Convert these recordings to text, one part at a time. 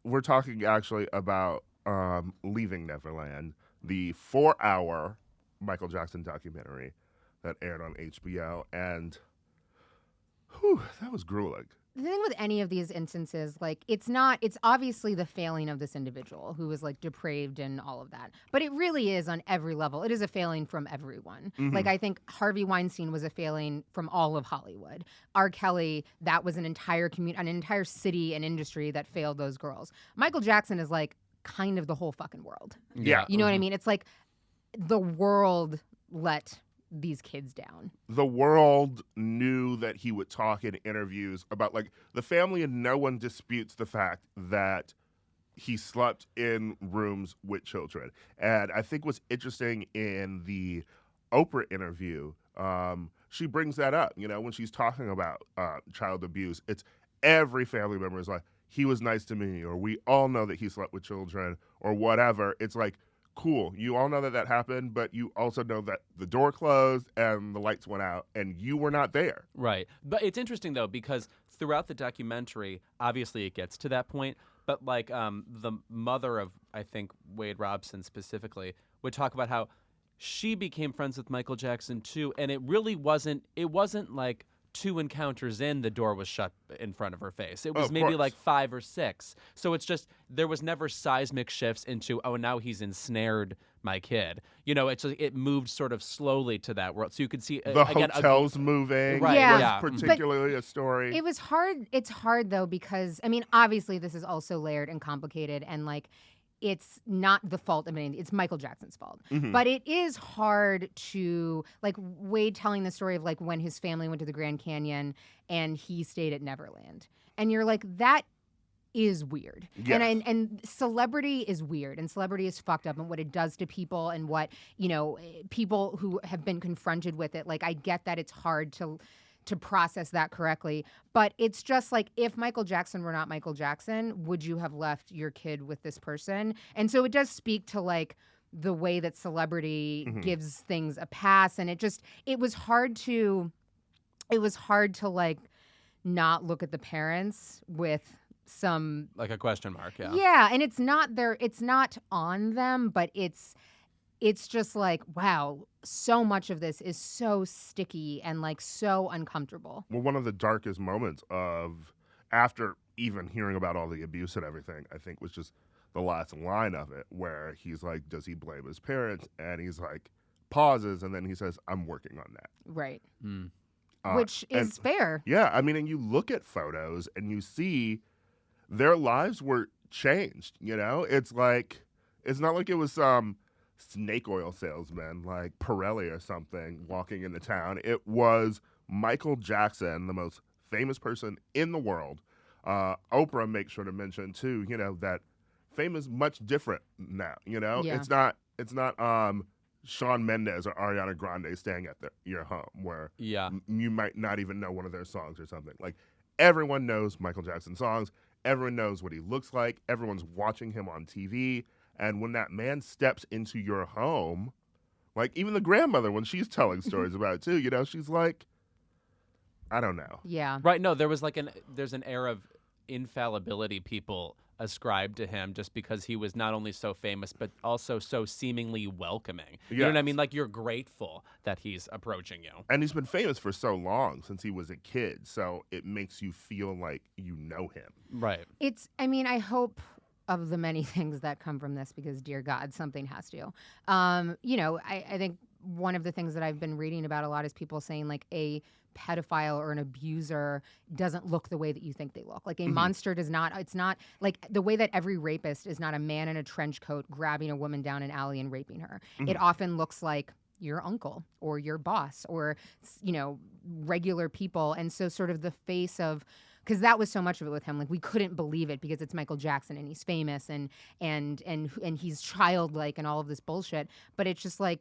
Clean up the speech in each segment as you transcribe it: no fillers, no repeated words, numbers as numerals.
we're talking actually about Leaving Neverland, the 4-hour Michael Jackson documentary that aired on HBO, and whew, that was grueling. The thing with any of these instances, like, it's obviously the failing of this individual who is like depraved and all of that. But it really is on every level. It is a failing from everyone. Like, I think Harvey Weinstein was a failing from all of Hollywood. R. Kelly, that was an entire an entire city and industry that failed those girls. Michael Jackson is like kind of the whole fucking world. Yeah. You know what I mean? It's like the world let these kids down. The world knew that he would talk in interviews about, like, the family, and no one disputes the fact that he slept in rooms with children. And I think what's interesting in the Oprah interview, she brings that up, when she's talking about child abuse. It's every family member is like, he was nice to me, or we all know that he slept with children, or whatever. It's like, cool, you all know that that happened, but you also know that the door closed and the lights went out and you were not there. Right. But it's interesting, though, because throughout the documentary, obviously it gets to that point, but like the mother of, I think, Wade Robson specifically, would talk about how she became friends with Michael Jackson too, and it wasn't like 2 encounters in, the door was shut in front of her face. It was maybe like 5 or 6. So it's just, there was never seismic shifts into, oh, now he's ensnared my kid. It moved sort of slowly to that world. So you could see the hotels moving right, was particularly a story. It was hard. It's hard though, because I mean, obviously this is also layered and complicated, and like, it's not the fault of anything. It's Michael Jackson's fault. But it is hard to, like, Wade telling the story of, like, when his family went to the Grand Canyon and he stayed at Neverland. And you're like, that is weird. Yes. And celebrity is weird, and celebrity is fucked up, and what it does to people, and what, people who have been confronted with it. Like, I get that it's hard to process that correctly. But it's just like, if Michael Jackson were not Michael Jackson, would you have left your kid with this person? And so it does speak to, like, the way that celebrity gives things a pass. And it was hard to like not look at the parents with some, like, a question mark. Yeah. And it's not on them, but it's just like, wow, so much of this is so sticky and like so uncomfortable. Well, one of the darkest moments of, after even hearing about all the abuse and everything, I think was just the last line of it, where he's like, does he blame his parents? And he's like, pauses, and then he says, I'm working on that. Right. Which is fair. Yeah. I mean, and you look at photos and you see their lives were changed, It's like, it's not like it was some snake oil salesman like Pirelli or something walking into town. It was Michael Jackson, the most famous person in the world. Oprah makes sure to mention too, that fame is much different now. Yeah. It's not Shawn Mendes or Ariana Grande staying at your home where you might not even know one of their songs or something. Like, everyone knows Michael Jackson songs. Everyone knows what he looks like. Everyone's watching him on TV. And when that man steps into your home, like, even the grandmother, when she's telling stories about it too, she's like, I don't know. Yeah. Right. No, there's an air of infallibility people ascribed to him just because he was not only so famous, but also so seemingly welcoming. You know what I mean? Like, you're grateful that he's approaching you. And he's been famous for so long, since he was a kid. So it makes you feel like you know him. Right. I hope, of the many things that come from this, because dear God, something has to. I think one of the things that I've been reading about a lot is people saying, like, a pedophile or an abuser doesn't look the way that you think they look. Like, a monster does not. It's not like the way that every rapist is not a man in a trench coat grabbing a woman down an alley and raping her. It often looks like your uncle or your boss or, regular people. And so sort of the face of, because that was so much of it with him. Like, we couldn't believe it because it's Michael Jackson and he's famous and he's childlike and all of this bullshit. But it's just like,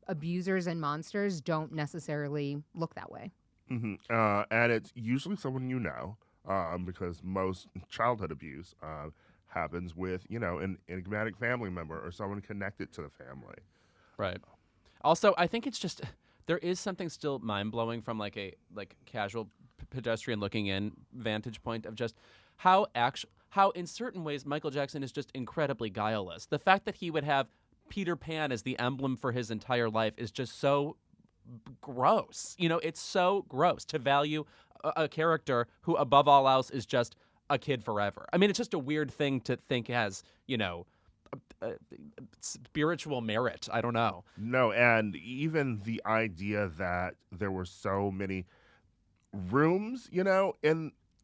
abusers and monsters don't necessarily look that way. And it's usually someone because most childhood abuse happens with, an enigmatic family member or someone connected to the family. Right. Also, I think it's just, there is something still mind-blowing from like a casual pedestrian looking in vantage point of just how how in certain ways Michael Jackson is just incredibly guileless. The fact that he would have Peter Pan as the emblem for his entire life is just so gross. It's so gross to value a character who, above all else, is just a kid forever. I mean, it's just a weird thing to think has, spiritual merit. I don't know. No, and even the idea that there were so many rooms,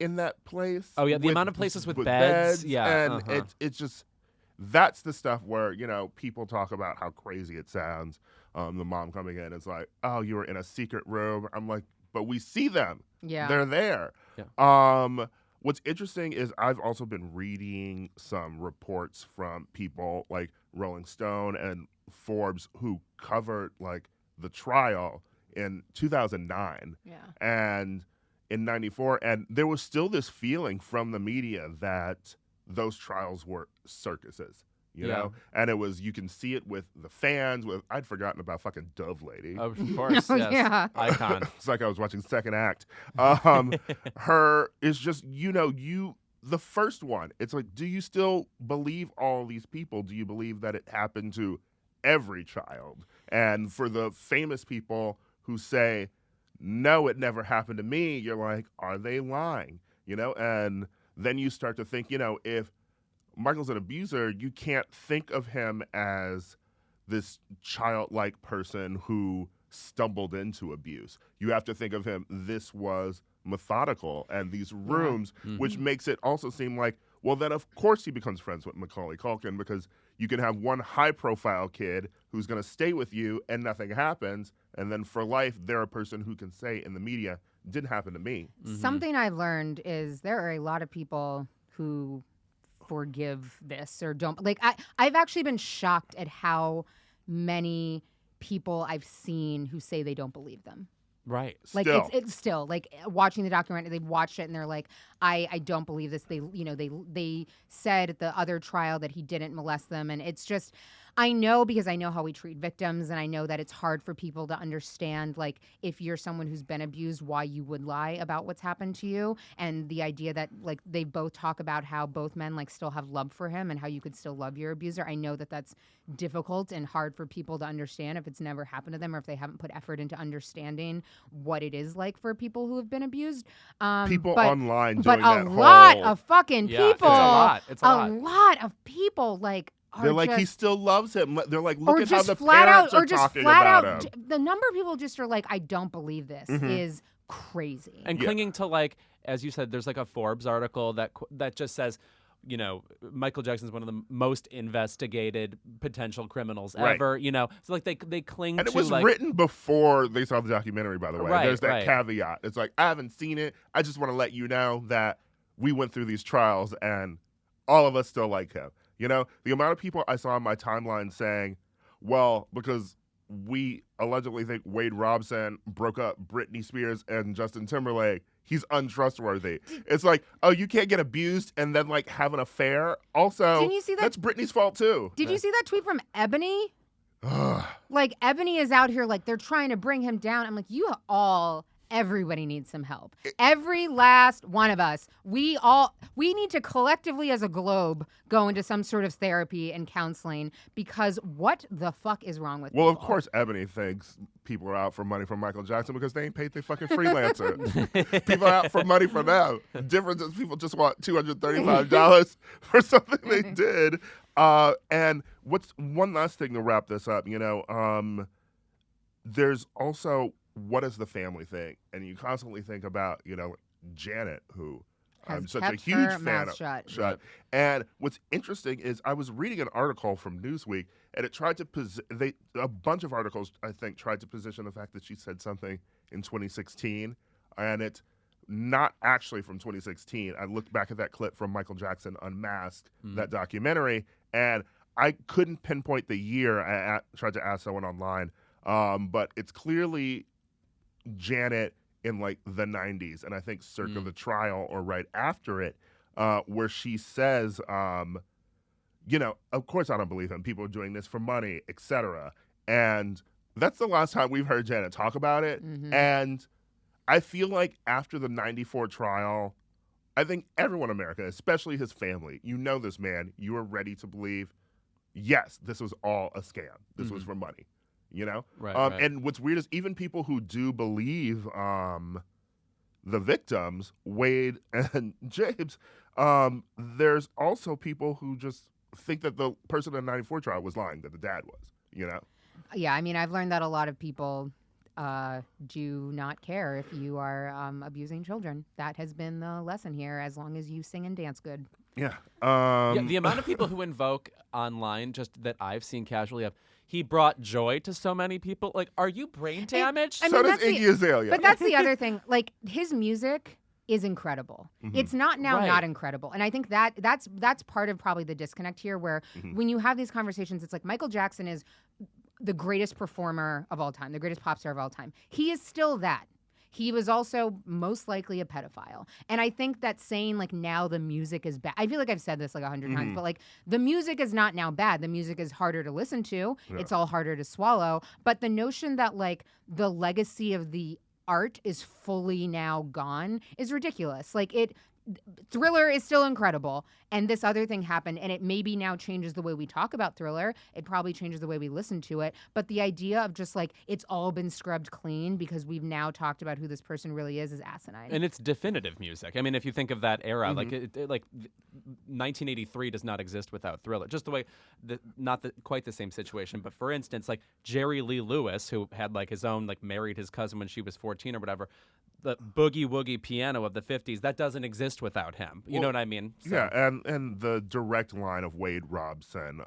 in that place. Oh yeah, the amount of places with beds. Yeah, and it's just that's the stuff where people talk about how crazy it sounds. The mom coming in is like, "Oh, you were in a secret room." I'm like, "But we see them. Yeah, they're there." Yeah. What's interesting is I've also been reading some reports from people like Rolling Stone and Forbes who covered like the trial in 2009 and in 94, and there was still this feeling from the media that those trials were circuses. You know, and it was, you can see it with the fans. I'd forgotten about fucking Dove Lady. Of course, yes. Yeah. Icon. It's like I was watching second act. Her is just, the first one. It's like, do you still believe all these people? Do you believe that it happened to every child? And for the famous people who say, no, it never happened to me, you're like, are they lying? And then you start to think, if Michael's an abuser, you can't think of him as this childlike person who stumbled into abuse. You have to think of him, this was methodical, and these rooms, which makes it also seem like, well, then of course he becomes friends with Macaulay Culkin, because you can have one high-profile kid who's going to stay with you and nothing happens, and then for life, they're a person who can say in the media, didn't happen to me. Something I've learned is there are a lot of people who forgive this or don't. Like, I've actually been shocked at how many people I've seen who say they don't believe them. Right. Like Still. it's still like watching the documentary, they've watched it and they're like, I don't believe this. They said at the other trial that he didn't molest them, and it's just, I know, because I know how we treat victims, and I know that it's hard for people to understand, like, if you're someone who's been abused, why you would lie about what's happened to you. And the idea that, like, they both talk about how both men, like, still have love for him and how you could still love your abuser. I know that that's difficult and hard for people to understand if it's never happened to them or if they haven't put effort into understanding what it is like for people who have been abused. People online but doing a that lot whole... of fucking Yeah, people. it's a lot. A lot of people, like, They're like, just, he still loves him. They're like, or look at how just the flat parents out, are or just talking flat about out. him. The number of people just are like, I don't believe this is crazy. And clinging to, like, as you said, there's like a Forbes article that just says, Michael Jackson's one of the most investigated potential criminals ever. So like they cling And to, it was like, written before they saw the documentary, by the way. Right, There's that right. caveat. It's like, I haven't seen it. I just want to let you know that we went through these trials and all of us still like him. The amount of people I saw on my timeline saying, well, because we allegedly think Wade Robson broke up Britney Spears and Justin Timberlake, he's untrustworthy. It's like, oh, you can't get abused and then, like, have an affair? Also, Didn't you see that? That's Britney's fault, too. Did you see that tweet from Ebony? Like, Ebony is out here, like, they're trying to bring him down. I'm like, everybody needs some help. Every last one of us. We need to collectively as a globe go into some sort of therapy and counseling, because what the fuck is wrong with Well, people? of course, Ebony thinks people are out for money from Michael Jackson because they ain't paid their fucking freelancer. People are out for money from them. Difference is people just want $235 for something they did. And what's one last thing to wrap this up, there's also, what is the family thing? And you constantly think about, Janet, who I'm such a kept huge her fan mouth of. shut. And what's interesting is I was reading an article from Newsweek, and it tried to a bunch of articles, I think, tried to position the fact that she said something in 2016, and it's not actually from 2016. I looked back at that clip from Michael Jackson Unmasked, that documentary, and I couldn't pinpoint the year. I tried to ask someone online, but it's clearly Janet in like the 90s, and I think circa the trial or right after it, where she says, of course I don't believe him. People are doing this for money, etc. And that's the last time we've heard Janet talk about it. And I feel like after the 94 trial, I think everyone in America, especially his family, you know this man, you are ready to believe, yes, this was all a scam. This was for money, you know? Right. And what's weird is even people who do believe the victims, Wade and James, there's also people who just think that the person in the 94 trial was lying, that the dad was, you know? Yeah, I mean, I've learned that a lot of people do not care if you are abusing children. That has been the lesson here, as long as you sing and dance good. Yeah. Yeah, the amount of people who invoke online, just that I've seen casually, of he brought joy to so many people. Like, are you brain damaged? I so mean, does that's the- Iggy Azalea. But that's the other thing. Like, his music is incredible. It's not now Right. not incredible. And I think that's part of probably the disconnect here, where when you have these conversations, it's like Michael Jackson is the greatest performer of all time, the greatest pop star of all time. He is still that. He was also most likely a pedophile. And I think that saying like now the music is bad. I feel like I've said this like 100 times, but like the music is not now bad. The music is harder to listen to. Yeah. It's all harder to swallow. But the notion that like the legacy of the art is fully now gone is ridiculous. Like Thriller is still incredible, and this other thing happened, and it maybe now changes the way we talk about Thriller. It probably changes the way we listen to it, but the idea of just like it's all been scrubbed clean because we've now talked about who this person really is asinine. And it's definitive music. I mean, if you think of that era, like 1983 does not exist without Thriller. Just the way, quite the same situation. But for instance, like Jerry Lee Lewis, who had like his own, like married his cousin when she was 14 or whatever. The boogie woogie piano of the 50s, that doesn't exist without him. You know what I mean? So. Yeah, and the direct line of Wade Robson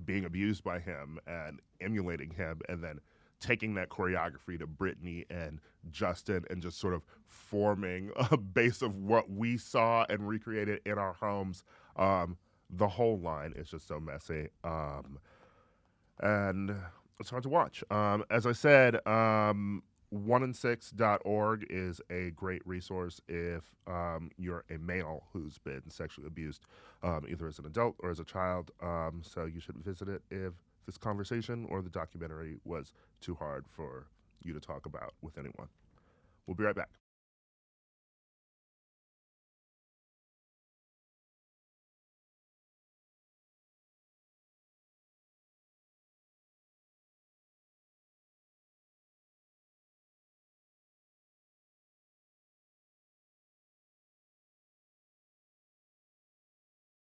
being abused by him and emulating him, and then taking that choreography to Britney and Justin and just sort of forming a base of what we saw and recreated in our homes. The whole line is just so messy. And it's hard to watch. As I said, 1in6.org is a great resource if you're a male who's been sexually abused, either as an adult or as a child. So you should visit it if this conversation or the documentary was too hard for you to talk about with anyone. We'll be right back.